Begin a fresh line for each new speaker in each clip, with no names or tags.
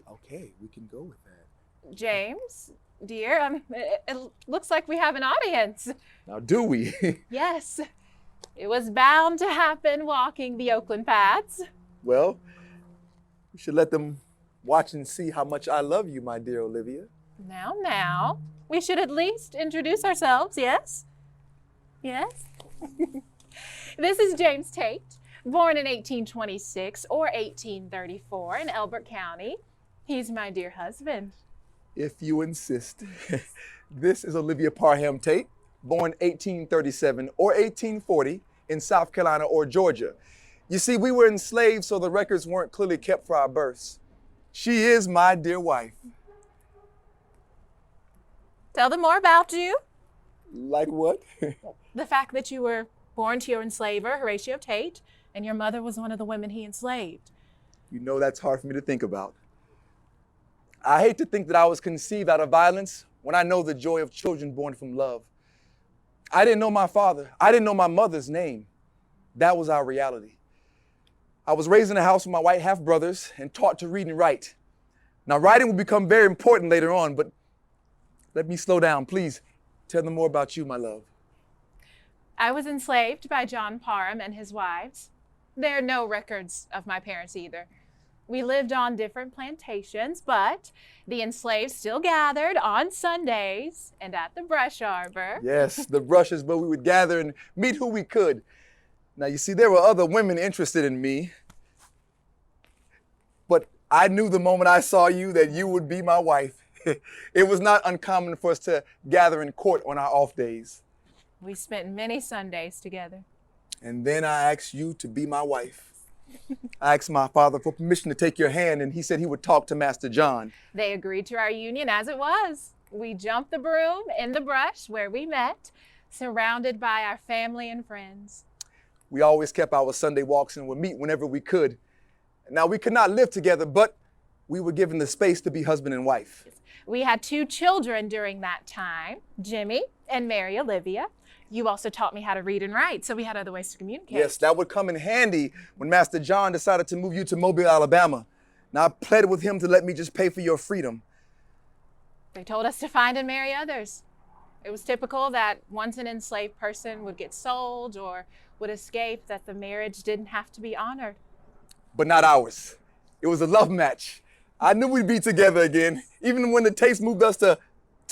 Okay, we can go with that.
James, dear, it looks like we have an audience.
Now, do we?
Yes, it was bound to happen walking the Oakland paths.
Well, we should let them watch and see how much I love you, my dear Olivia.
Now, we should at least introduce ourselves, yes? Yes? This is James Tate, born in 1826 or 1834 in Elbert County. He's my dear husband.
If you insist. This is Olivia Parham Tate, born 1837 or 1840 in South Carolina or Georgia. You see, we were enslaved, so the records weren't clearly kept for our births. She is my dear wife.
Tell them more about you.
Like what?
The fact that you were born to your enslaver, Horatio Tate, and your mother was one of the women he enslaved.
You know that's hard for me to think about. I hate to think that I was conceived out of violence when I know the joy of children born from love. I didn't know my father. I didn't know my mother's name. That was our reality. I was raised in a house with my white half-brothers and taught to read and write. Now, writing will become very important later on, but let me slow down. Please tell them more about you, my love.
I was enslaved by John Parham and his wives. There are no records of my parents either. We lived on different plantations, but the enslaved still gathered on Sundays and at the brush arbor.
Yes, the brushes where we would gather and meet who we could. Now, you see, there were other women interested in me, but I knew the moment I saw you that you would be my wife. It was not uncommon for us to gather in court on our off days.
We spent many Sundays together.
And then I asked you to be my wife. I asked my father for permission to take your hand, and he said he would talk to Master John.
They agreed to our union as it was. We jumped the broom in the brush where we met, surrounded by our family and friends.
We always kept our Sunday walks and would meet whenever we could. Now, we could not live together, but we were given the space to be husband and wife.
We had 2 children during that time, Jimmy and Mary Olivia. You also taught me how to read and write, so we had other ways to communicate.
Yes, that would come in handy when Master John decided to move you to Mobile, Alabama. Now, I pleaded with him to let me just pay for your freedom.
They told us to find and marry others. It was typical that once an enslaved person would get sold or would escape, that the marriage didn't have to be honored.
But not ours. It was a love match. I knew we'd be together again, even when the Tates moved us to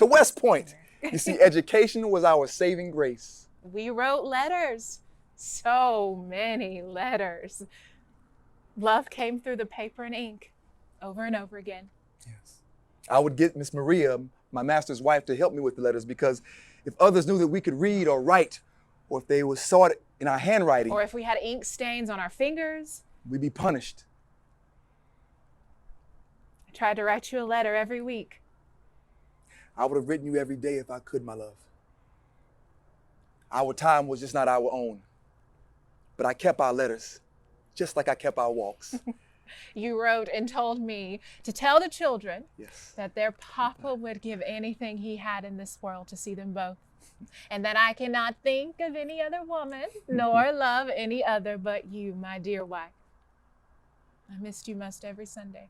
West Point. You see, education was our saving grace.
We wrote letters, so many letters. Love came through the paper and ink over and over again.
Yes. I would get Miss Maria, my master's wife, to help me with the letters, because if others knew that we could read or write, or if they saw it in our handwriting,
or if we had ink stains on our fingers,
we'd be punished.
I tried to write you a letter every week.
I would have written you every day if I could, my love. Our time was just not our own. But I kept our letters, just like I kept our walks.
You wrote and told me to tell the children
Yes.
that their papa would give anything he had in this world to see them both. And that I cannot think of any other woman, nor love any other but you, my dear wife. I missed you most every Sunday.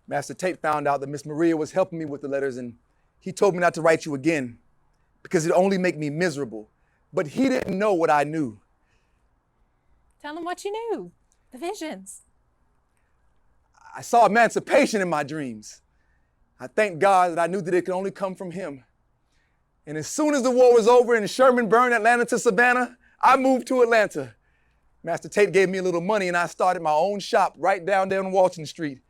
Master Tate found out that Miss Maria was helping me with the letters, and he told me not to write you again because it'd only make me miserable. But he didn't know what I knew.
Tell them what you knew, the visions.
I saw emancipation in my dreams. I thank God that I knew that it could only come from him. And as soon as the war was over and Sherman burned Atlanta to Savannah, I moved to Atlanta. Master Tate gave me a little money, and I started my own shop right down there on Walton Street.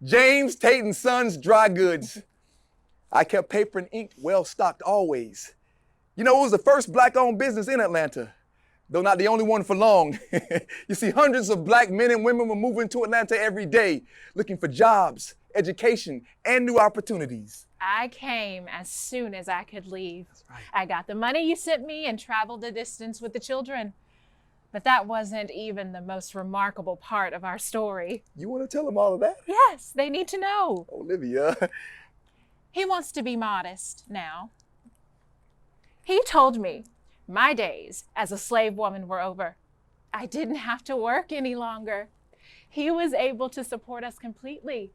James Tate and Sons Dry Goods. I kept paper and ink well stocked always. You know, it was the first black-owned business in Atlanta, though not the only one for long. You see, hundreds of black men and women were moving to Atlanta every day, looking for jobs, education, and new opportunities.
I came as soon as I could leave.
That's right.
I got the money you sent me and traveled the distance with the children. But that wasn't even the most remarkable part of our story.
You want to tell them all of that?
Yes, they need to know.
Olivia.
He wants to be modest now. He told me my days as a slave woman were over. I didn't have to work any longer. He was able to support us completely.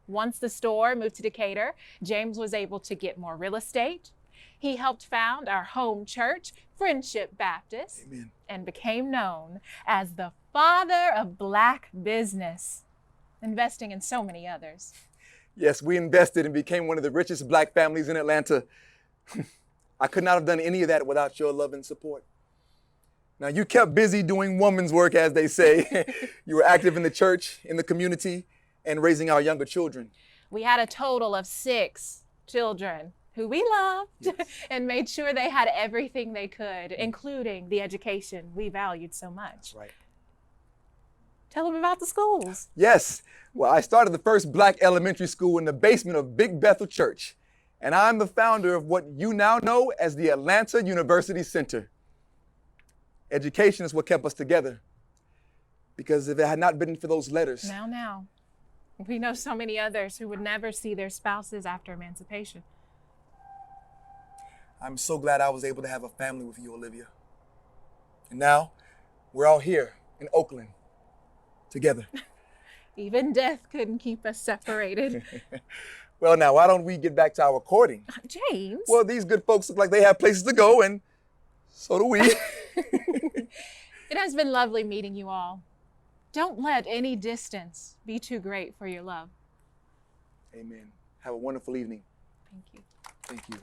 Once the store moved to Decatur, James was able to get more real estate. He helped found our home church, Friendship Baptist,
Amen.
and became known as the father of Black business, investing in so many others.
Yes, we invested and became one of the richest Black families in Atlanta. I could not have done any of that without your love and support. Now, you kept busy doing woman's work, as they say. You were active in the church, in the community, and raising our younger children.
We had a total of 6 children who we loved,
Yes.
and made sure they had everything they could, including the education we valued so much.
That's right.
Tell them about the schools.
Yes. Well, I started the first Black elementary school in the basement of Big Bethel Church, and I'm the founder of what you now know as the Atlanta University Center. Education is what kept us together, because if it had not been for those letters,
Now. We know so many others who would never see their spouses after emancipation.
I'm so glad I was able to have a family with you, Olivia. And now, we're all here in Oakland, together.
Even death couldn't keep us separated.
Well, now, why don't we get back to our recording?
James.
Well, these good folks look like they have places to go, and so do we.
It has been lovely meeting you all. Don't let any distance be too great for your love.
Amen. Have a wonderful evening.
Thank you.
Thank you.